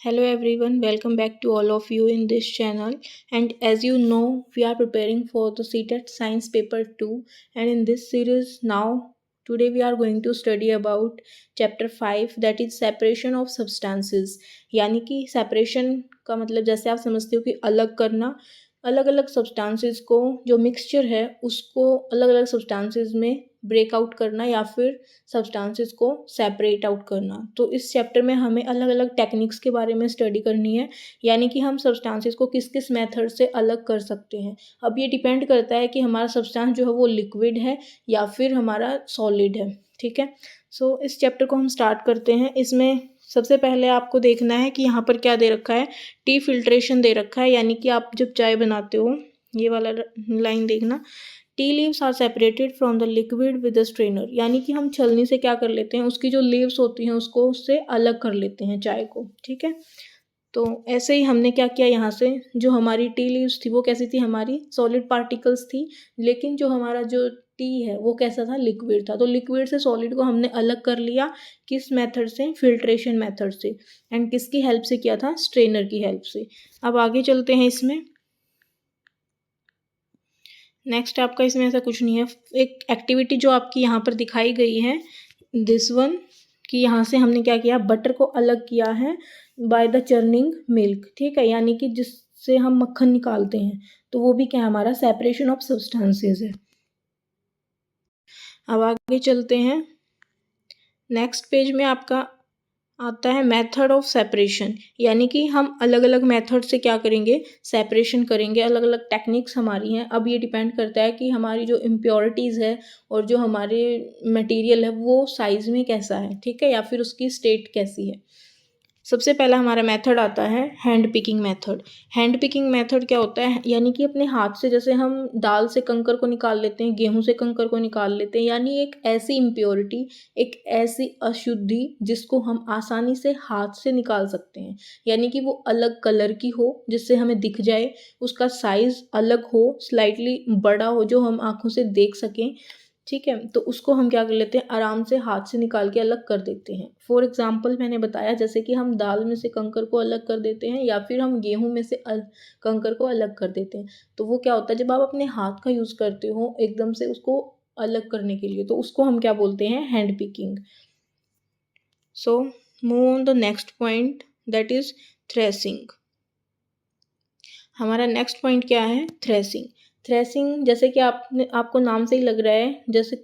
Hello everyone, welcome back to all of you in this channel. And as you know, we are preparing for the CTET Science Paper 2. And in this series now, today we are going to study about chapter 5, that is separation of substances. यानी कि separation का मतलब जैसे आप समझते हो कि अलग करना, अलग अलग सब्सटेंसेस को जो मिक्सचर है उसको अलग अलग सब्सटेंसेस में ब्रेक आउट करना या फिर सब्सटेंसेस को सेपरेट आउट करना। तो इस चैप्टर में हमें अलग अलग टेक्निक्स के बारे में स्टडी करनी है, यानी कि हम सब्सटेंसेस को किस किस मेथड से अलग कर सकते हैं। अब ये डिपेंड करता है कि हमारा सब्सटेंस जो है वो लिक्विड है या फिर हमारा सॉलिड है। ठीक है, सो इस चैप्टर को हम स्टार्ट करते हैं। इसमें सबसे पहले आपको देखना है कि यहाँ पर क्या दे रखा है, टी फिल्ट्रेशन दे रखा है, यानी कि आप जब चाय बनाते हो, ये वाला लाइन देखना, tea leaves are separated from the liquid with the strainer, यानी कि हम छलनी से क्या कर लेते हैं, उसकी जो लीव्स होती हैं उसको उससे अलग कर लेते हैं चाय को। ठीक है, तो ऐसे ही हमने क्या किया, यहाँ से जो हमारी टी लीव्स थी वो कैसी थी, हमारी सॉलिड पार्टिकल्स थी, लेकिन जो हमारा जो टी है वो कैसा था, लिक्विड था। तो लिक्विड से सॉलिड को हमने अलग कर लिया, किस मेथड से, फिल्ट्रेशन मेथड से। एंड किसकी हेल्प से किया था, स्ट्रेनर की हेल्प से। अब आगे चलते हैं। इसमें नेक्स्ट आपका इसमें ऐसा कुछ नहीं है, एक एक्टिविटी जो आपकी यहाँ पर दिखाई गई है, दिस वन, कि यहाँ से हमने क्या किया, बटर को अलग किया है बाय द चर्निंग मिल्क। ठीक है, यानी कि जिससे हम मक्खन निकालते हैं, तो वो भी क्या है, हमारा सेपरेशन ऑफ सब्सटेंसेस है। अब आगे चलते हैं। नेक्स्ट पेज में आपका आता है मेथड ऑफ सेपरेशन, यानी कि हम अलग अलग मेथड से क्या करेंगे, सेपरेशन करेंगे। अलग अलग टेक्निक्स हमारी हैं। अब ये डिपेंड करता है कि हमारी जो इम्प्योरिटीज़ है और जो हमारे मटेरियल है वो साइज़ में कैसा है, ठीक है, या फिर उसकी स्टेट कैसी है। सबसे पहला हमारा मेथड आता है hand picking method. Hand picking method क्या होता है, यानी कि अपने हाथ से, जैसे हम दाल से कंकर को निकाल लेते हैं, गेहूं से कंकर को निकाल लेते हैं, यानी एक ऐसी इम्प्योरिटी, एक ऐसी अशुद्धि जिसको हम आसानी से हाथ से निकाल सकते हैं। यानी कि वो अलग कलर की हो जिससे हमें दिख जाए, उसका साइज़ अलग हो, स्लाइटली बड़ा हो जो हम आँखों से देख सकें। ठीक है, तो उसको हम क्या कर लेते हैं, आराम से हाथ से निकाल के अलग कर देते हैं। फॉर एग्जाम्पल मैंने बताया, जैसे कि हम दाल में से कंकर को अलग कर देते हैं या फिर हम गेहूं में से कंकर को अलग कर देते हैं। तो वो क्या होता है, जब आप अपने हाथ का यूज़ करते हो एकदम से उसको अलग करने के लिए, तो उसको हम क्या बोलते हैं, hand picking. So move on the next point, that is threshing. हमारा नेक्स्ट पॉइंट क्या है, थ्रेसिंग। थ्रेसिंग जैसे कि आपको नाम से ही लग रहा है, जैसे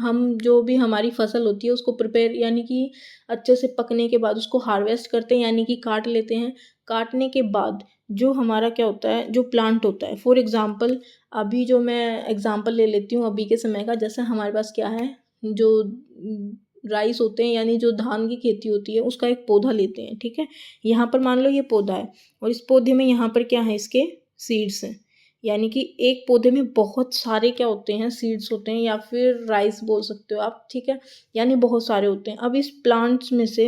हम जो भी हमारी फसल होती है उसको प्रिपेयर, यानी कि अच्छे से पकने के बाद उसको हार्वेस्ट करते हैं, यानी कि काट लेते हैं। काटने के बाद जो हमारा क्या होता है, जो प्लांट होता है, फॉर एग्जांपल अभी जो मैं एग्जांपल ले लेती हूँ अभी के समय का, जैसे हमारे पास क्या है, जो राइस होते हैं, यानी जो धान की खेती होती है उसका एक पौधा लेते हैं। ठीक है, यहाँ पर मान लो ये पौधा है और इस पौधे में यहाँ पर क्या है, इसके सीड्स हैं। यानी कि एक पौधे में बहुत सारे क्या होते हैं, सीड्स होते हैं, या फिर राइस बोल सकते हो आप। ठीक है, यानी बहुत सारे होते हैं। अब इस प्लांट्स में से,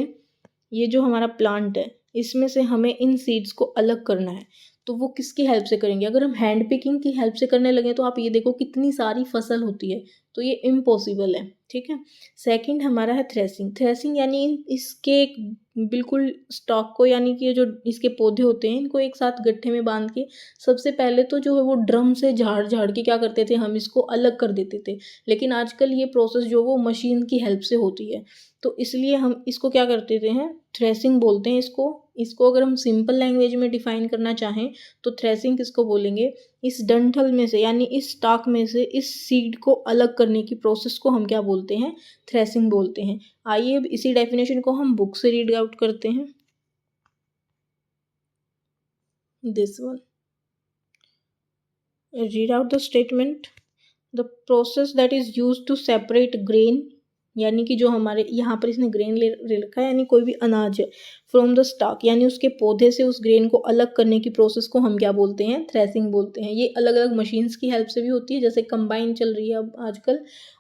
ये जो हमारा प्लांट है, इसमें से हमें इन सीड्स को अलग करना है। तो वो किसकी हेल्प से करेंगे, अगर हम हैंड पिकिंग की हेल्प से करने लगे तो आप ये देखो कितनी सारी फसल होती है, तो ये इम्पॉसिबल है। ठीक है, सेकंड हमारा है थ्रेसिंग। थ्रेसिंग यानी इसके बिल्कुल स्टॉक को, यानी कि जो इसके पौधे होते हैं इनको एक साथ गट्ठे में बांध के, सबसे पहले तो जो है वो ड्रम से झाड़ झाड़ के क्या करते थे, हम इसको अलग कर देते थे। लेकिन आजकल ये प्रोसेस जो वो मशीन की हेल्प से होती है, तो इसलिए हम इसको क्या करते हैं, थ्रेसिंग बोलते हैं इसको। इसको अगर हम सिंपल लैंग्वेज में डिफाइन करना चाहें तो थ्रेसिंग किसको बोलेंगे, इस डंठल में से, यानी इस स्टॉक में से इस सीड को अलग करने की प्रोसेस को हम क्या बोलते हैं, थ्रेसिंग बोलते हैं। आइए अब इसी डेफिनेशन को हम बुक से रीड आउट करते हैं, this one, read out the statement. The process that is use to separate grain, यानी कि जो हमारे यहाँ पर इसने ग्रेन ले रखा है, यानी कोई भी अनाज है, फ्रॉम द स्टॉक, यानी उसके पौधे से उस ग्रेन को अलग करने की प्रोसेस को हम क्या बोलते हैं, थ्रेसिंग बोलते हैं। ये अलग अलग मशीन्स की हेल्प से भी होती है, जैसे कंबाइन चल रही है अब आजकल,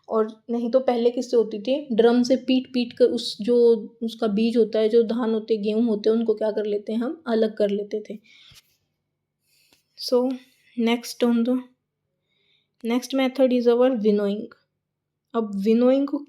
और नहीं तो पहले किससे होती थी, ड्रम से पीट पीट कर उस जो उसका बीज होता है, जो धान होते हैं, गेहूँ होते हैं, उनको क्या कर लेते हैं, हम अलग कर लेते थे। So next on the next method is our winnowing. अब विनोइंग को,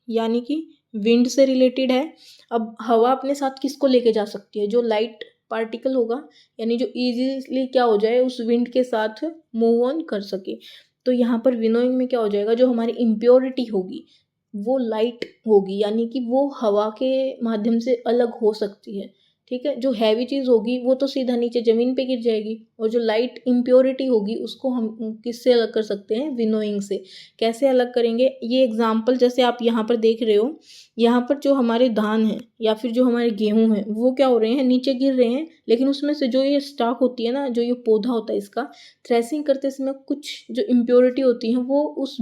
यानी कि विंड से रिलेटेड है। अब हवा अपने साथ किसको लेके जा सकती है? जो लाइट पार्टिकल होगा, यानी जो इजीली क्या हो जाए, उस विंड के साथ मूव ऑन कर सके। तो यहाँ पर विनोइंग में क्या हो जाएगा, जो हमारी इम्प्योरिटी होगी वो लाइट होगी, यानी कि वो हवा के माध्यम से अलग हो सकती है। ठीक है, जो हैवी चीज़ होगी वो तो सीधा नीचे ज़मीन पे गिर जाएगी, और जो लाइट इम्प्योरिटी होगी उसको हम किससे अलग कर सकते हैं? विनोइंग से। कैसे अलग करेंगे? ये एग्जाम्पल जैसे आप यहाँ पर देख रहे हो, यहाँ पर जो हमारे धान हैं या फिर जो हमारे गेहूँ हैं वो क्या हो रहे हैं? नीचे गिर रहे हैं, लेकिन उसमें से जो ये स्टाक होती है ना, जो ये पौधा होता है इसका, थ्रेसिंग करते समय कुछ जो इम्प्योरिटी होती है वो उस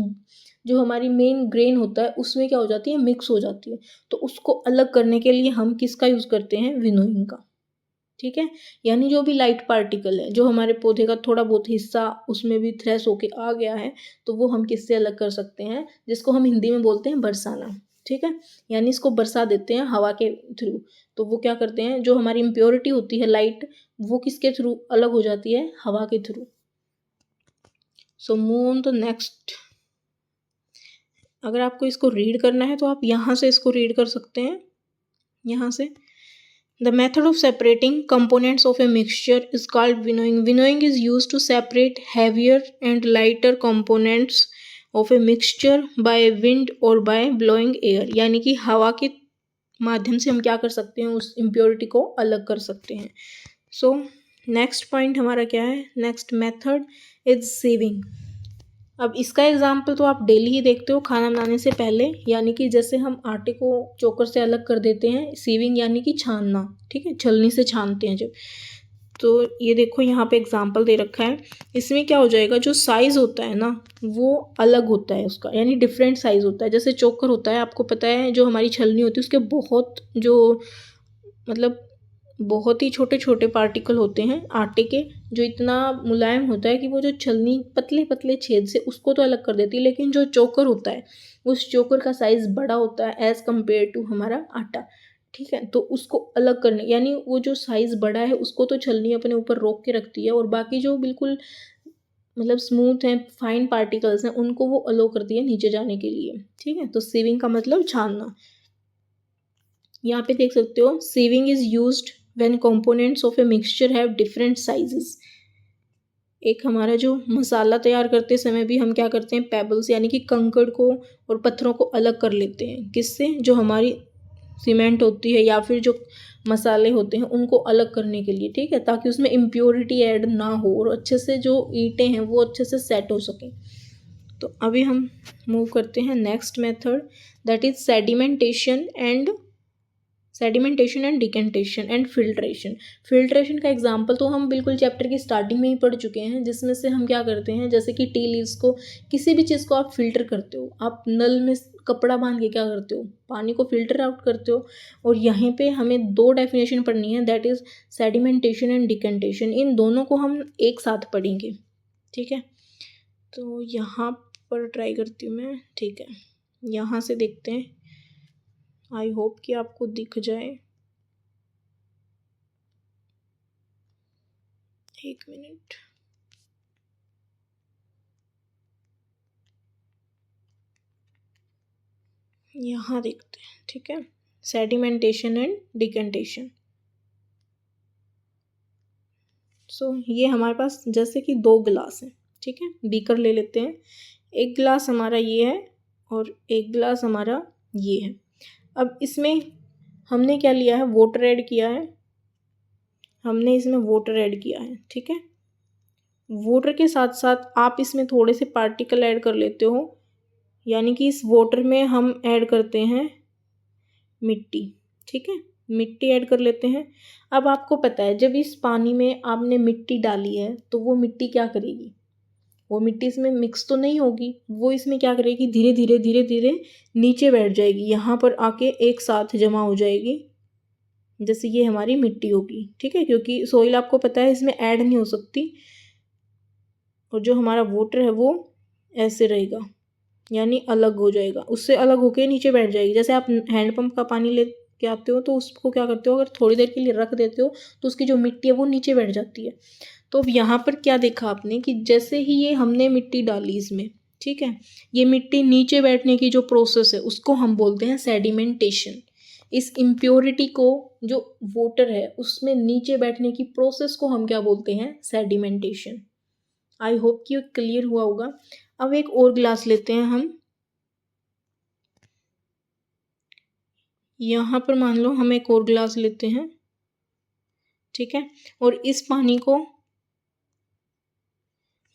जो हमारी मेन ग्रेन होता है उसमें क्या हो जाती है? मिक्स हो जाती है। तो उसको अलग करने के लिए हम किसका यूज़ करते हैं? विनोइंग का। ठीक है, यानी जो भी लाइट पार्टिकल है, जो हमारे पौधे का थोड़ा बहुत हिस्सा उसमें भी थ्रेस होके आ गया है, तो वो हम किससे अलग कर सकते हैं? जिसको हम हिंदी में बोलते हैं बरसाना। ठीक है, यानी इसको बरसा देते हैं हवा के थ्रू। तो वो क्या करते हैं, जो हमारी इम्प्योरिटी होती है लाइट, वो किसके थ्रू अलग हो जाती है? हवा के through. So move on the next. अगर आपको इसको रीड करना है तो आप यहाँ से इसको रीड कर सकते हैं, यहाँ से। The method of separating components of a mixture is called winnowing. Winnowing is used to separate heavier and lighter components of a mixture by wind or by blowing air. यानी कि हवा के माध्यम से हम क्या कर सकते हैं? उस इम्प्योरिटी को अलग कर सकते हैं। सो नेक्स्ट पॉइंट हमारा क्या है? Next method is sieving. अब इसका एग्जाम्पल तो आप डेली ही देखते हो खाना बनाने से पहले, यानी कि जैसे हम आटे को चोकर से अलग कर देते हैं, सीविंग यानी कि छानना। ठीक है, छलनी से छानते हैं जब। तो ये देखो यहाँ पे एग्जाम्पल दे रखा है, इसमें क्या हो जाएगा, जो साइज़ होता है ना वो अलग होता है उसका, यानी डिफरेंट साइज़ होता है। जैसे चोकर होता है, आपको पता है, जो हमारी छलनी होती है उसके बहुत जो मतलब बहुत ही छोटे छोटे पार्टिकल होते हैं आटे के, जो इतना मुलायम होता है कि वो जो छलनी पतले पतले छेद से उसको तो अलग कर देती है, लेकिन जो चोकर होता है उस चोकर का साइज़ बड़ा होता है एज़ कम्पेयर टू हमारा आटा। ठीक है, तो उसको अलग करने, यानी वो जो साइज़ बड़ा है उसको तो छलनी अपने ऊपर रोक के रखती है, और बाकी जो बिल्कुल मतलब स्मूथ हैं, फाइन पार्टिकल्स हैं, उनको वो अलो करती है नीचे जाने के लिए। ठीक है, तो सीविंग का मतलब छानना। यहाँ पे देख सकते हो, sieving is used when components of a mixture have different sizes. एक हमारा जो मसाला तैयार करते समय भी हम क्या करते हैं? पेबल्स यानी कि कंकड़ को और पत्थरों को अलग कर लेते हैं। किससे? जो हमारी सीमेंट होती है या फिर जो मसाले होते हैं उनको अलग करने के लिए। ठीक है, ताकि उसमें इम्प्योरिटी ऐड ना हो और अच्छे से जो ईंटें हैं वो अच्छे से सेट हो सकें। तो अभी हम मूव करते हैं next method, that is sedimentation and decantation and filtration. Filtration का एग्जाम्पल तो हम बिल्कुल चैप्टर की स्टार्टिंग में ही पढ़ चुके हैं, जिसमें से हम क्या करते हैं, जैसे कि टी लीव्स को, किसी भी चीज़ को आप फिल्टर करते हो, आप नल में कपड़ा बांध के क्या करते हो? पानी को फिल्टर आउट करते हो। और यहाँ पे हमें दो डेफिनेशन पढ़नी है, that is sedimentation and decantation. इन दोनों को हम एक साथ पढ़ेंगे। ठीक है, तो यहाँ पर ट्राई करती हूँ मैं। ठीक है, यहाँ से देखते हैं, आई होप कि आपको दिख जाए। एक मिनट, यहाँ देखते हैं। ठीक है, सेडिमेंटेशन एंड डिकेंटेशन। सो ये हमारे पास जैसे कि दो गिलास हैं। ठीक है, बीकर ले लेते हैं। एक गिलास हमारा ये है और एक गिलास हमारा ये है। अब इसमें हमने क्या लिया है? वाटर ऐड किया है, हमने इसमें वाटर ऐड किया है। ठीक है, वाटर के साथ साथ आप इसमें थोड़े से पार्टिकल ऐड कर लेते हो, यानी कि इस वाटर में हम ऐड करते हैं मिट्टी। ठीक है, मिट्टी ऐड कर लेते हैं। अब आपको पता है, जब इस पानी में आपने मिट्टी डाली है तो वो मिट्टी क्या करेगी? वो मिट्टी इसमें मिक्स तो नहीं होगी, वो इसमें क्या करेगी? धीरे धीरे धीरे धीरे नीचे बैठ जाएगी, यहाँ पर आके एक साथ जमा हो जाएगी, जैसे ये हमारी मिट्टी होगी। ठीक है, क्योंकि सोइल आपको पता है इसमें ऐड नहीं हो सकती, और जो हमारा वाटर है वो ऐसे रहेगा, यानी अलग हो जाएगा, उससे अलग होके नीचे बैठ जाएगी। जैसे आप हैंडपम्प का पानी ले के आते हो तो उसको क्या करते हो, अगर थोड़ी देर के लिए रख देते हो तो उसकी जो मिट्टी है वो नीचे बैठ जाती है। तो अब यहाँ पर क्या देखा आपने कि जैसे ही ये हमने मिट्टी डाली इसमें, ठीक है। ये मिट्टी नीचे बैठने की जो प्रोसेस है उसको हम बोलते हैं सेडिमेंटेशन। इस इम्प्योरिटी को जो वाटर है उसमें नीचे बैठने की प्रोसेस को हम क्या बोलते हैं? सेडिमेंटेशन। आई होप कि क्लियर हुआ होगा। अब एक और ग्लास लेते हैं हम। यहाँ पर मान लो हम एक और ग्लास लेते हैं, ठीक है। और इस पानी को,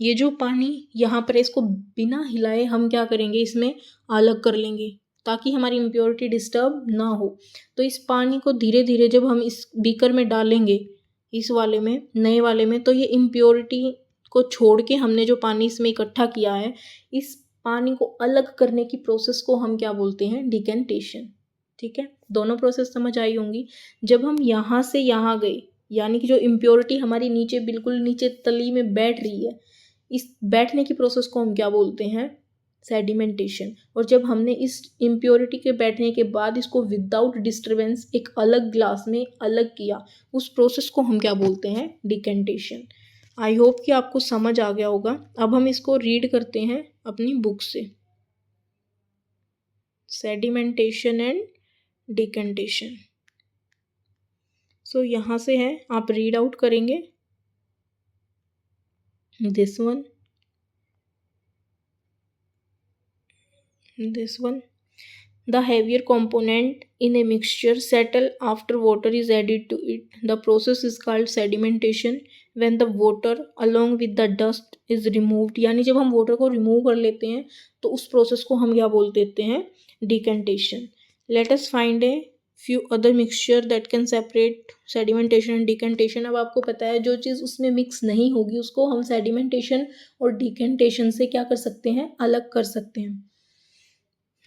ये जो पानी यहाँ पर इसको बिना हिलाए हम क्या करेंगे? इसमें अलग कर लेंगे ताकि हमारी इम्प्योरिटी डिस्टर्ब ना हो। तो इस पानी को धीरे धीरे जब हम इस बीकर में डालेंगे, इस वाले में, नए वाले में, तो ये इम्प्योरिटी को छोड़ के हमने जो पानी इसमें इकट्ठा किया है, इस पानी को अलग करने की प्रोसेस को हम क्या बोलते हैं? डिकेंटेशन। ठीक है, दोनों प्रोसेस समझ आई होंगी। जब हम यहाँ से यहाँ गए, यानी कि जो इम्प्योरिटी हमारी नीचे, बिल्कुल नीचे तली में बैठ रही है, इस बैठने की प्रोसेस को हम क्या बोलते हैं? सेडिमेंटेशन। और जब हमने इस इम्प्योरिटी के बैठने के बाद इसको विदाउट डिस्टरबेंस एक अलग ग्लास में अलग किया, उस प्रोसेस को हम क्या बोलते हैं? डिकेंटेशन। आई होप कि आपको समझ आ गया होगा। अब हम इसको रीड करते हैं अपनी बुक से। Sedimentation and decantation. सो यहाँ से है, आप रीड आउट करेंगे this one, the heavier component in a mixture settle after water is added to it. The process is called sedimentation. When the water along with the dust is removed, यानी जब हम water को remove कर लेते हैं तो उस process को हम क्या बोल देते हैं? Decantation. Let us find a few other mixture that can separate sedimentation and decantation. अब आपको पता है जो चीज़ उसमें मिक्स नहीं होगी उसको हम sedimentation और decantation से क्या कर सकते हैं? अलग कर सकते हैं।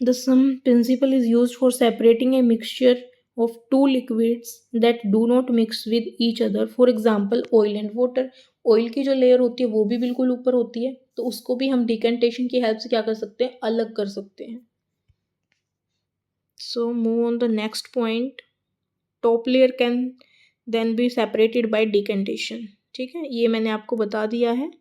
The sum principle is used for separating a mixture of two liquids that do not mix with each other. For example, oil and water. Oil की जो लेयर होती है वो भी बिल्कुल ऊपर होती है, तो उसको भी हम डिकेंटेशन की हेल्प से क्या कर सकते हैं? अलग कर सकते हैं। So move on the next point. Top layer can then be separated by decantation. ठीक है, ये मैंने आपको बता दिया है।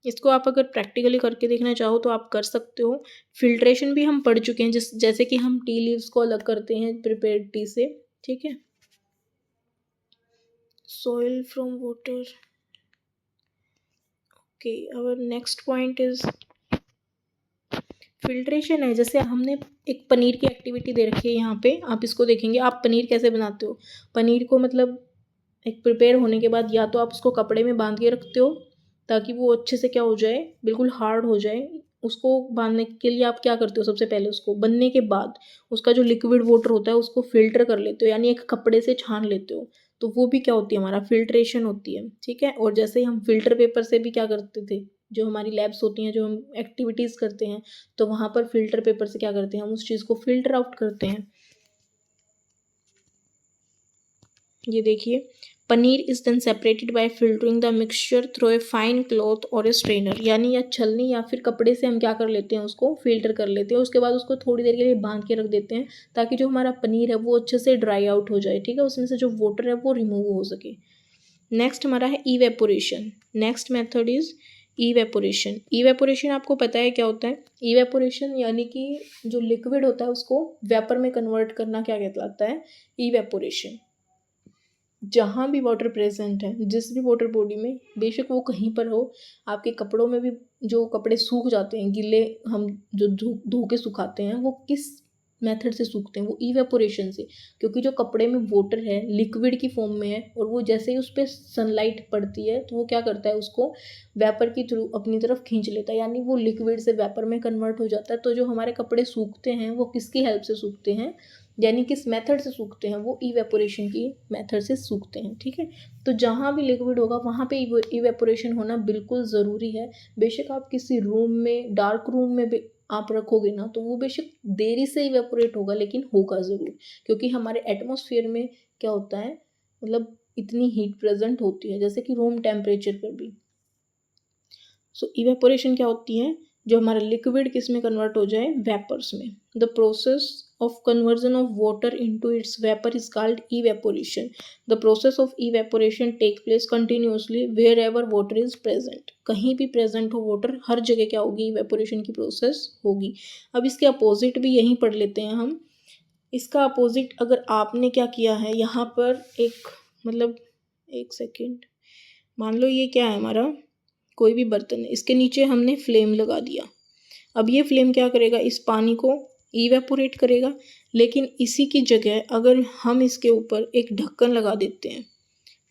इसको आप अगर प्रैक्टिकली करके देखना चाहो तो आप कर सकते हो। फिल्ट्रेशन भी हम पढ़ चुके हैं, जैसे कि हम टी लीव्स को अलग करते हैं प्रिपेयर्ड टी से। ठीक है, soil from water. Okay, our next point is filtration है। जैसे हमने एक पनीर की एक्टिविटी दे रखी है यहाँ पे, आप इसको देखेंगे। आप पनीर कैसे बनाते हो? पनीर को मतलब एक प्रिपेयर होने के बाद या तो आप उसको कपड़े में बांध के रखते हो ताकि वो अच्छे से क्या हो जाए? बिल्कुल हार्ड हो जाए। उसको बांधने के लिए आप क्या करते हो? सबसे पहले उसको बनने के बाद उसका जो लिक्विड वाटर होता है उसको फिल्टर कर लेते हो, यानी एक कपड़े से छान लेते हो। तो वो भी क्या होती है? हमारा फिल्ट्रेशन होती है। ठीक है, और जैसे ही हम फिल्टर पेपर से भी क्या करते थे, जो हमारी लैब्स होती हैं, जो हम एक्टिविटीज़ करते हैं, तो वहाँ पर फिल्टर पेपर से क्या करते हैं? हम उस चीज़ को फिल्टर आउट करते हैं। ये देखिए, paneer is then separated by filtering the mixture through a fine cloth और ए स्ट्रेनर, यानी या छलनी या फिर कपड़े से हम क्या कर लेते हैं? उसको फिल्टर कर लेते हैं। उसके बाद उसको थोड़ी देर के लिए बांध के रख देते हैं ताकि जो हमारा पनीर है वो अच्छे से ड्राई आउट हो जाए। ठीक है, उसमें से जो वाटर है वो रिमूव हो सके। नेक्स्ट हमारा है evaporation. Next method is evaporation. Evaporation आपको पता है क्या होता है? इवेपोरेशन यानी कि जो लिक्विड होता है उसको वेपर में कन्वर्ट करना क्या कहलाता है? इवेपोरेशन। जहाँ भी वाटर प्रेजेंट है, जिस भी वाटर बॉडी में, बेशक वो कहीं पर हो, आपके कपड़ों में भी जो कपड़े सूख जाते हैं, गीले हम जो धो के सुखाते हैं, वो किस मेथड से सूखते हैं? वो इवेपोरेशन से। क्योंकि जो कपड़े में वाटर है लिक्विड की फॉर्म में है, और वो जैसे ही उस पर सनलाइट पड़ती है तो वो क्या करता है? उसको वेपर के थ्रू अपनी तरफ खींच लेता है, यानी वो लिक्विड से वेपर में कन्वर्ट हो जाता है। तो जो हमारे कपड़े सूखते हैं वो किसकी हेल्प से सूखते हैं, यानी किस मेथड से सूखते हैं? वो इवेपोरेशन की मेथड से सूखते हैं। ठीक है, तो जहाँ भी लिक्विड होगा वहाँ पे इवेपोरेशन होना बिल्कुल ज़रूरी है। बेशक आप किसी रूम में, डार्क रूम में भी आप रखोगे ना, तो वो बेशक देरी से इवेपोरेट होगा लेकिन होगा ज़रूर, क्योंकि हमारे एटमॉस्फेयर में क्या होता है, मतलब इतनी हीट प्रेजेंट होती है, जैसे कि रूम टेम्परेचर पर भी। सो इवेपोरेशन क्या होती है? जो हमारा लिक्विड किस में कन्वर्ट हो जाए, वेपर्स में। The process of conversion of water into its vapour is called evaporation. The process of evaporation take place continuously wherever water is present. कहीं भी प्रेजेंट हो वाटर, हर जगह क्या होगी, इवेपोरेशन की प्रोसेस होगी। अब इसके अपोजिट भी यहीं पढ़ लेते हैं हम। इसका अपोजिट अगर आपने क्या किया है यहाँ पर, एक सेकेंड, मान लो ये क्या है हमारा, कोई भी बर्तन है, इसके नीचे हमने फ्लेम लगा दिया। अब ये फ्लेम क्या करेगा, इस पानी को इवेपोरेट करेगा। लेकिन इसी की जगह अगर हम इसके ऊपर एक ढक्कन लगा देते हैं,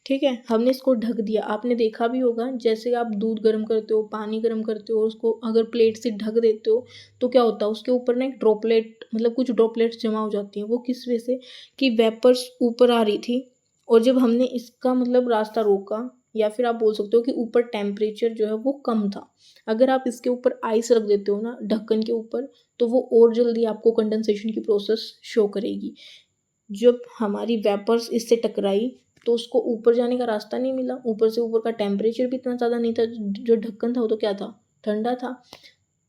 ठीक है, हमने इसको ढक दिया। आपने देखा भी होगा, जैसे आप दूध गर्म करते हो, पानी गर्म करते हो, उसको अगर प्लेट से ढक देते हो तो क्या होता है, उसके ऊपर ना एक ड्रॉपलेट, कुछ ड्रॉपलेट्स जमा हो जाती हैं। वो किस वजह से, कि वेपर्स ऊपर आ रही थी, और जब हमने इसका रास्ता रोका, या फिर आप बोल सकते हो कि ऊपर टेम्परेचर जो है वो कम था। अगर आप इसके ऊपर आइस रख देते हो ना ढक्कन के ऊपर, तो वो और जल्दी आपको कंडेंसेशन की प्रोसेस शो करेगी। जब हमारी वेपर्स इससे टकराई तो उसको ऊपर जाने का रास्ता नहीं मिला, ऊपर से ऊपर का टेम्परेचर भी इतना ज़्यादा नहीं था, जो ढक्कन था वो तो क्या था, ठंडा था।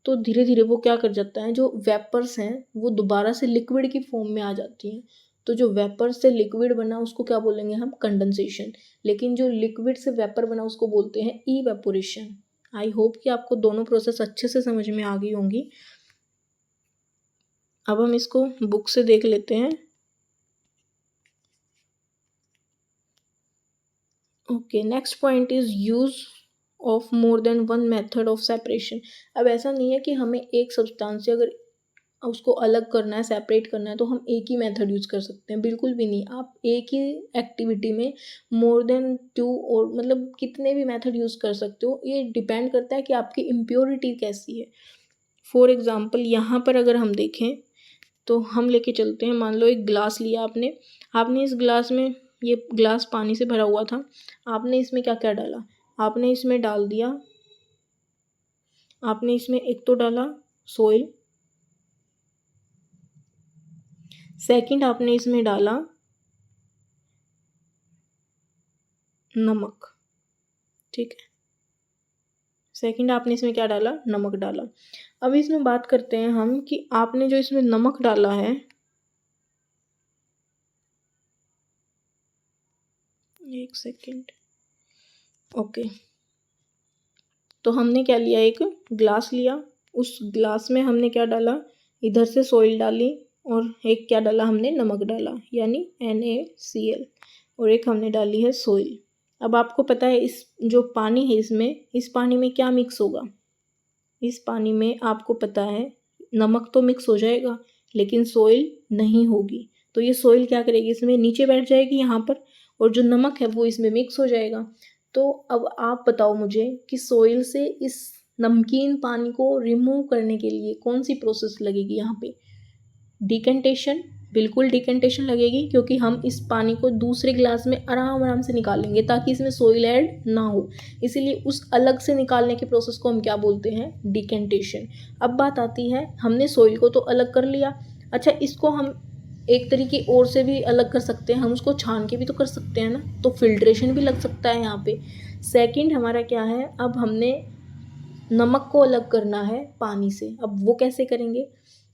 तो धीरे धीरे वो क्या कर जाता है, जो वेपर्स हैं वो दोबारा से लिक्विड की फॉर्म में आ जाती हैं। तो जो वेपर से लिक्विड बना उसको क्या बोलेंगे हम, कंडेंसेशन। लेकिन जो लिक्विड से वेपर बना उसको बोलते हैं इवेपोरेशन। आई होप कि आपको दोनों प्रोसेस अच्छे से समझ में आ गई होंगी। अब हम इसको बुक से देख लेते हैं। Okay, next point is use of more than one method of separation. अब ऐसा नहीं है कि हमें एक सब्सटेंस से अगर उसको अलग करना है, सेपरेट करना है, तो हम एक ही मेथड यूज़ कर सकते हैं, बिल्कुल भी नहीं। आप एक ही एक्टिविटी में मोर देन 2 और कितने भी मेथड यूज़ कर सकते हो। ये डिपेंड करता है कि आपकी इम्प्योरिटी कैसी है। फॉर एग्ज़ाम्पल यहाँ पर अगर हम देखें तो हम लेके चलते हैं, मान लो एक ग्लास लिया आपने। आपने इस ग्लास में, ये ग्लास पानी से भरा हुआ था, आपने इसमें क्या क्या डाला, आपने इसमें डाल दिया, आपने इसमें एक तो डाला सोइल, सेकंड आपने इसमें डाला नमक, ठीक है, सेकंड आपने इसमें क्या डाला, नमक डाला। अब इसमें बात करते हैं हम कि आपने जो इसमें नमक डाला है, एक सेकंड, ओके, तो हमने क्या लिया, एक ग्लास लिया, उस ग्लास में हमने क्या डाला, इधर से सॉइल डाली, और एक क्या डाला हमने, नमक डाला, यानी NaCl, और एक हमने डाली है सॉइल। अब आपको पता है इस जो पानी है इसमें, इस पानी में क्या मिक्स होगा, इस पानी में आपको पता है नमक तो मिक्स हो जाएगा लेकिन सॉइल नहीं होगी। तो ये सॉइल क्या करेगी, इसमें नीचे बैठ जाएगी यहाँ पर, और जो नमक है वो इसमें मिक्स हो जाएगा। तो अब आप बताओ मुझे कि सॉइल से इस नमकीन पानी को रिमूव करने के लिए कौन सी प्रोसेस लगेगी यहाँ पे, डिकेंटेशन, बिल्कुल डिकेंटेशन लगेगी, क्योंकि हम इस पानी को दूसरे ग्लास में आराम आराम से निकालेंगे ताकि इसमें सोइल ऐड ना हो। इसीलिए उस अलग से निकालने के प्रोसेस को हम क्या बोलते हैं, डिकेंटेशन। अब बात आती है, हमने सोइल को तो अलग कर लिया, अच्छा इसको हम एक तरीके और से भी अलग कर सकते हैं, हम उसको छान के भी तो कर सकते हैं ना, तो फिल्ट्रेशन भी लग सकता है यहाँ पे। सेकंड हमारा क्या है, अब हमने नमक को अलग करना है पानी से। अब वो कैसे करेंगे,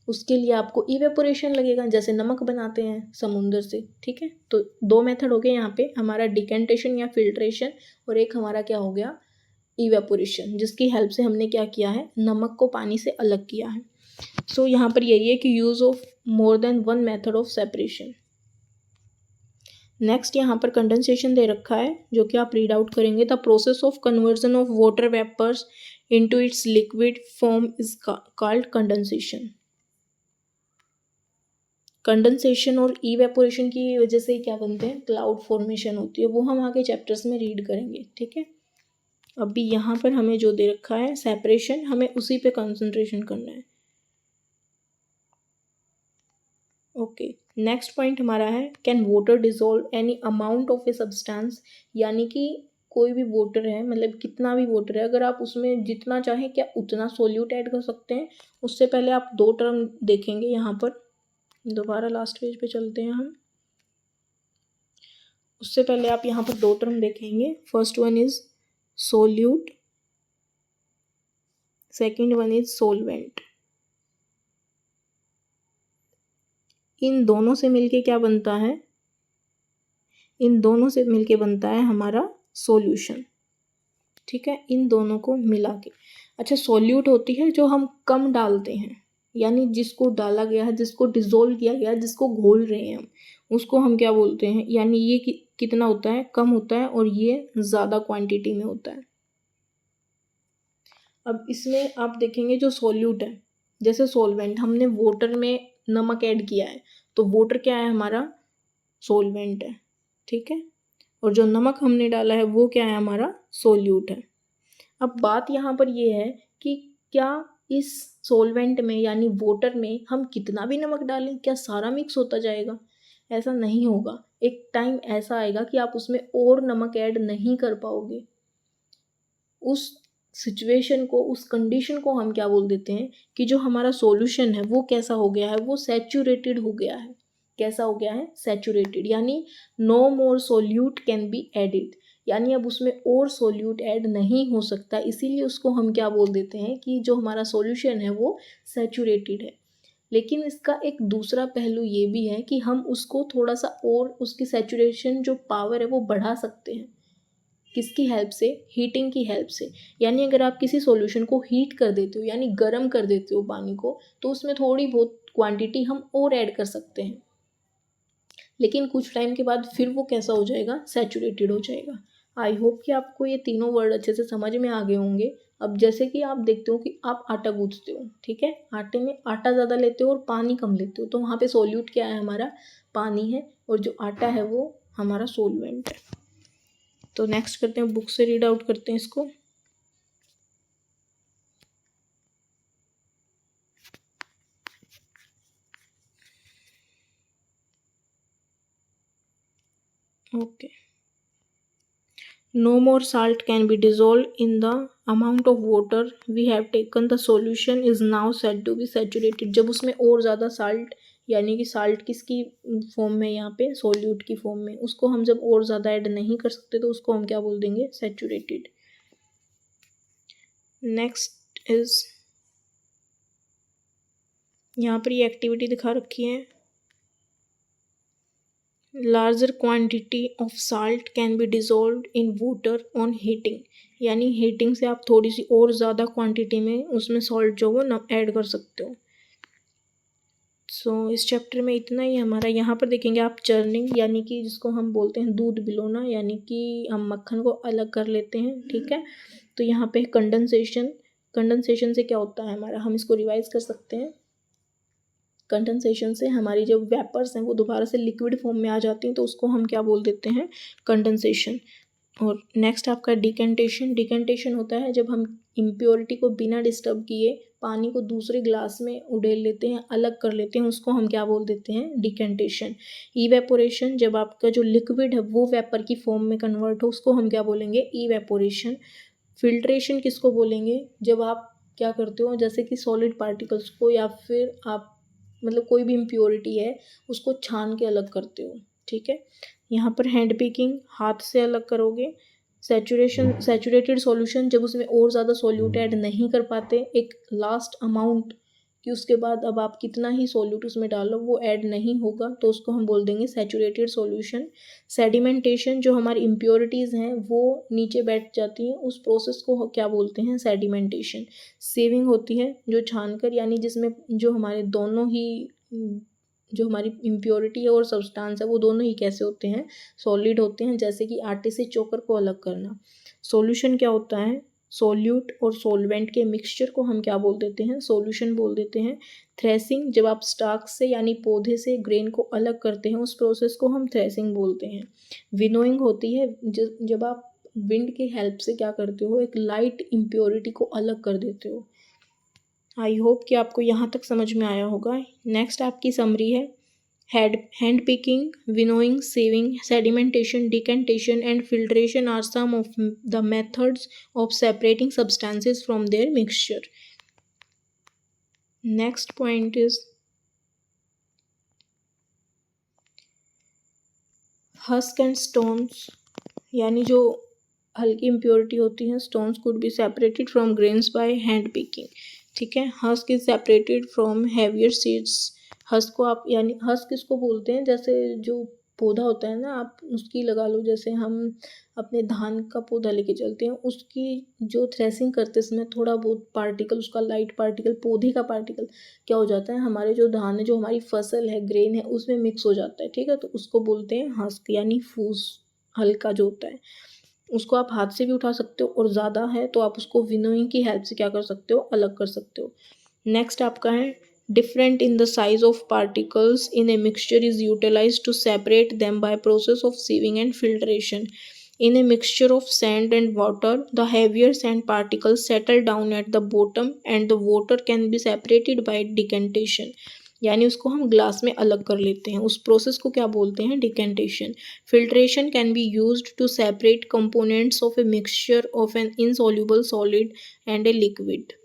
उसके लिए आपको इवेपोरेशन लगेगा, जैसे नमक बनाते हैं समुंदर से, ठीक है। तो दो मेथड हो गए यहाँ पे, हमारा डिकेंटेशन या फिल्ट्रेशन, और एक हमारा क्या हो गया, इवेपोरेशन, जिसकी हेल्प से हमने क्या किया है, नमक को पानी से अलग किया है। सो यहाँ पर यही है कि use of more than one method of separation. Next यहाँ पर कंडेंसेशन दे रखा है, जो कि आप रीड आउट करेंगे। The process of conversion of water vapours into its liquid form is called condensation. Condensation और इवेपोरेशन की वजह से क्या बनते हैं, क्लाउड फॉर्मेशन होती है, वो हम आगे चैप्टर्स में रीड करेंगे, ठीक है। अभी यहाँ पर हमें जो दे रखा है सेपरेशन, हमें उसी पे कंसंट्रेशन करना है। ओके, नेक्स्ट पॉइंट हमारा है, can water dissolve any amount of a substance, यानी कि कोई भी वाटर है, कितना भी वाटर है, अगर आप उसमें जितना चाहें क्या उतना सोल्यूट ऐड कर सकते हैं। उससे पहले आप दो टर्म देखेंगे यहाँ पर, दोबारा लास्ट पेज पे चलते हैं हम। उससे पहले आप यहाँ पर दो टर्म देखेंगे, first one is solute, second one is solvent. इन दोनों से मिलके क्या बनता है, इन दोनों से मिलके बनता है हमारा सॉल्यूशन। ठीक है, इन दोनों को मिला के। अच्छा, सॉल्यूट होती है जो हम कम डालते हैं, यानी जिसको डाला गया है, जिसको डिजोल्व किया गया है, जिसको घोल रहे हैं हम, उसको हम क्या बोलते हैं, यानी ये कितना होता है, कम होता है, और ये ज़्यादा क्वांटिटी में होता है। अब इसमें आप देखेंगे जो सॉल्यूट है, जैसे सॉल्वेंट, हमने वाटर में नमक ऐड किया है, तो वाटर क्या है हमारा, सॉल्वेंट है। ठीक है, और जो नमक हमने डाला है वो क्या है, हमारा सॉल्यूट है। अब बात यहाँ पर ये है कि क्या इस सॉल्वेंट में यानी वाटर में हम कितना भी नमक डालें, क्या सारा मिक्स होता जाएगा? ऐसा नहीं होगा। एक टाइम ऐसा आएगा कि आप उसमें और नमक ऐड नहीं कर पाओगे। उस सिचुएशन को, उस कंडीशन को हम क्या बोल देते हैं कि जो हमारा सॉल्यूशन है वो कैसा हो गया है, वो सैचुरेटेड हो गया है। कैसा हो गया है, सैचुरेटेड, यानी no more solute can be added, यानी अब उसमें और सोल्यूट ऐड नहीं हो सकता। इसीलिए उसको हम क्या बोल देते हैं कि जो हमारा सॉल्यूशन है वो सैचुरेटेड है। लेकिन इसका एक दूसरा पहलू ये भी है कि हम उसको थोड़ा सा और, उसकी सैचुरेशन जो पावर है वो बढ़ा सकते हैं। किसकी हेल्प से, हीटिंग की हेल्प से। यानी अगर आप किसी सॉल्यूशन को हीट कर देते हो, यानी गर्म कर देते हो पानी को, तो उसमें थोड़ी बहुत क्वांटिटी हम और ऐड कर सकते हैं, लेकिन कुछ टाइम के बाद फिर वो कैसा हो जाएगा, सैचुरेटेड हो जाएगा। आई होप कि आपको ये तीनों वर्ड अच्छे से समझ में आ गए होंगे। अब जैसे कि आप देखते हो कि आप आटा गूंथते हो, ठीक है, आटे में आटा ज़्यादा लेते हो और पानी कम लेते हो, तो वहाँ पे सोल्यूट क्या है, हमारा पानी है, और जो आटा है वो हमारा सोलवेंट है। तो नेक्स्ट करते हैं, बुक से रीड आउट करते हैं इसको। Okay, no more salt can be dissolved in the amount of water we have taken, the solution is now said to be saturated। जब उसमें और ज़्यादा साल्ट, यानी कि साल्ट किसकी फॉर्म में, यहाँ पे सोल्यूट की फॉर्म में, उसको हम जब और ज़्यादा ऐड नहीं कर सकते तो उसको हम क्या बोल देंगे, सैचुरेटेड। नेक्स्ट इज, यहाँ पर ये एक्टिविटी दिखा रखी है, larger quantity of salt can be dissolve in water on heating, यानी हीटिंग से आप थोड़ी सी और ज़्यादा क्वांटिटी में उसमें सॉल्ट जो वो न ऐड कर सकते हो। सो इस चैप्टर में इतना ही हमारा। यहाँ पर देखेंगे आप चर्निंग, यानी कि जिसको हम बोलते हैं दूध बिलोना, यानी कि हम मक्खन को अलग कर लेते हैं। ठीक है, तो यहाँ पे कंडेंसेशन, कंडेंसेशन से क्या होता है हमारा, हम इसको रिवाइज कर सकते हैं। कंडेंसेशन से हमारी जो वेपर्स हैं वो दोबारा से लिक्विड फॉर्म में आ जाती हैं, तो उसको हम क्या बोल देते हैं, कंडेंसेशन। और नेक्स्ट आपका डिकेंटेशन। डिकेंटेशन होता है जब हम इम्प्योरिटी को बिना डिस्टर्ब किए पानी को दूसरे ग्लास में उड़ेल लेते हैं, अलग कर लेते हैं, उसको हम क्या बोल देते हैं, डिकेंटेशन। इवेपोरेशन, जब आपका जो लिक्विड है वो वेपर की फॉर्म में कन्वर्ट हो, उसको हम क्या बोलेंगे, इवेपोरेशन। फिल्ट्रेशन किसको बोलेंगे, जब आप क्या करते हो, जैसे कि सॉलिड पार्टिकल्स को, या फिर आप मतलब कोई भी इम्प्योरिटी है उसको छान के अलग करते हो। ठीक है, यहाँ पर हैंड पिकिंग, हाथ से अलग करोगे। सैचुरेशन, सैचुरेटेड सॉल्यूशन, जब उसमें और ज़्यादा सॉल्यूट ऐड नहीं कर पाते, एक लास्ट अमाउंट कि उसके बाद अब आप कितना ही सॉल्यूट उसमें डालो वो ऐड नहीं होगा, तो उसको हम बोल देंगे सैचुरेटेड सॉल्यूशन। सेडिमेंटेशन, जो हमारी इम्प्योरिटीज़ हैं वो नीचे बैठ जाती हैं, उस प्रोसेस को क्या बोलते हैं, सेडिमेंटेशन। सेविंग होती है जो छानकर, यानी जिसमें जो हमारे दोनों ही, जो हमारी इम्प्योरिटी है और सब्सटेंस है वो दोनों ही कैसे होते हैं, सॉलिड होते हैं, जैसे कि आटे से चोकर को अलग करना। सॉल्यूशन क्या होता है, सोल्यूट और सोलवेंट के मिक्सचर को हम क्या बोल देते हैं, सॉल्यूशन बोल देते हैं। थ्रेसिंग, जब आप स्टार्क से यानी पौधे से ग्रेन को अलग करते हैं, उस प्रोसेस को हम थ्रेसिंग बोलते हैं। विनोइंग होती है जब आप विंड की हेल्प से क्या करते हो, एक लाइट इम्प्योरिटी को अलग कर देते हो। आई होप कि आपको यहाँ तक समझ में आया होगा। नेक्स्ट आपकी समरी है, hand picking, winnowing, sieving, sedimentation, decantation and filtration are some of the methods of separating substances from their mixture. Next point is husk and stones, यानी जो हल्की इम्प्योरिटी होती हैं। Stones could be separated from grains by hand picking. ठीक है। Husk is separated from heavier seeds. Husk को आप यानी हस्क किसको बोलते हैं, जैसे जो पौधा होता है ना, आप उसकी लगा लो, जैसे हम अपने धान का पौधा लेके चलते हैं, उसकी जो थ्रेसिंग करते समय थोड़ा बहुत पार्टिकल, उसका लाइट पार्टिकल, पौधे का पार्टिकल क्या हो जाता है, हमारे जो धान है, जो हमारी फसल है, ग्रेन है, उसमें मिक्स हो जाता है। ठीक है। तो उसको बोलते हैं हस्क यानी फूस, हल्का जो होता है। उसको आप हाथ से भी उठा सकते हो और ज़्यादा है तो आप उसको विनोइंग की हेल्प से क्या कर सकते हो, अलग कर सकते हो। नेक्स्ट आपका है different in the size of particles in a mixture is utilise to separate them by process of sieving and filtration. In a mixture of sand and water, the heavier sand particles settle down at the bottom and the water can be separated by decantation. यानी उसको हम glass में अलग कर लेते हैं। उस process को क्या बोलते हैं, decantation. Filtration can be used to separate components of a mixture of an insoluble solid and a liquid.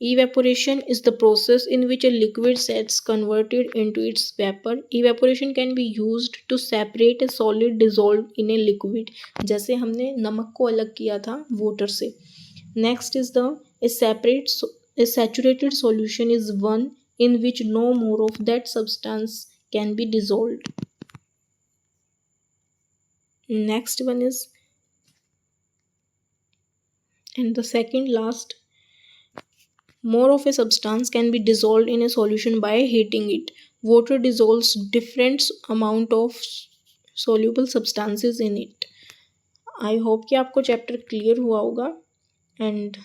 Evaporation is the process in which a liquid gets converted into its vapor. Evaporation can be used to separate a solid dissolved in a liquid. जैसे हमने नमक को अलग किया था water से। Next is a saturated solution is one in which no more of that substance can be dissolved. Next one is, and the second last, more of a substance can be dissolved in a solution by heating it. Water dissolves different amount of soluble substances in it. I hope कि आपको chapter clear हुआ होगा। And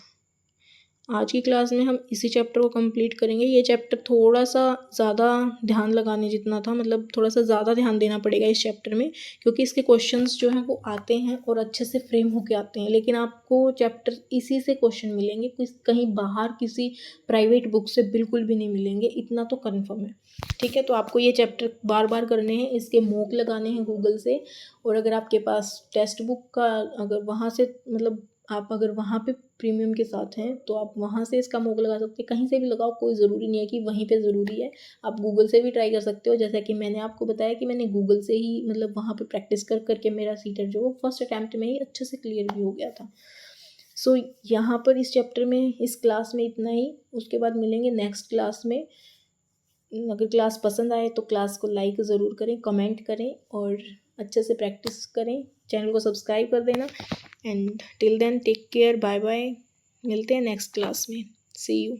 आज की class में हम इसी chapter को कंप्लीट करेंगे। ये चैप्टर थोड़ा सा ज़्यादा ध्यान लगाने जितना था, मतलब थोड़ा सा ज़्यादा ध्यान देना पड़ेगा इस चैप्टर में, क्योंकि इसके क्वेश्चंस जो हैं वो आते हैं और अच्छे से फ्रेम होके आते हैं, लेकिन आपको चैप्टर इसी से क्वेश्चन मिलेंगे, कहीं बाहर किसी प्राइवेट बुक से बिल्कुल भी नहीं मिलेंगे, इतना तो कन्फर्म है। ठीक है। तो आपको ये चैप्टर बार बार करने हैं, इसके मॉक लगाने हैं गूगल से, और अगर आपके पास टेक्स्ट बुक का, अगर वहाँ से मतलब आप अगर वहाँ पे प्रीमियम के साथ हैं तो आप वहाँ से इसका मॉक लगा सकते हैं। कहीं से भी लगाओ, कोई ज़रूरी नहीं है कि वहीं पे ज़रूरी है, आप गूगल से भी ट्राई कर सकते हो। जैसा कि मैंने आपको बताया कि मैंने गूगल से ही मतलब वहाँ पे प्रैक्टिस कर करके मेरा सीटेट जो वो फर्स्ट अटैम्प्ट में ही अच्छे से क्लियर भी हो गया था। सो यहाँ पर इस चैप्टर में, इस क्लास में इतना ही। उसके बाद मिलेंगे नेक्स्ट क्लास में। अगर क्लास पसंद आए तो क्लास को लाइक ज़रूर करें, कमेंट करें और अच्छे से प्रैक्टिस करें। चैनल को सब्सक्राइब कर देना। And till then take care, bye bye. मिलते हैं नेक्स्ट क्लास में। See you.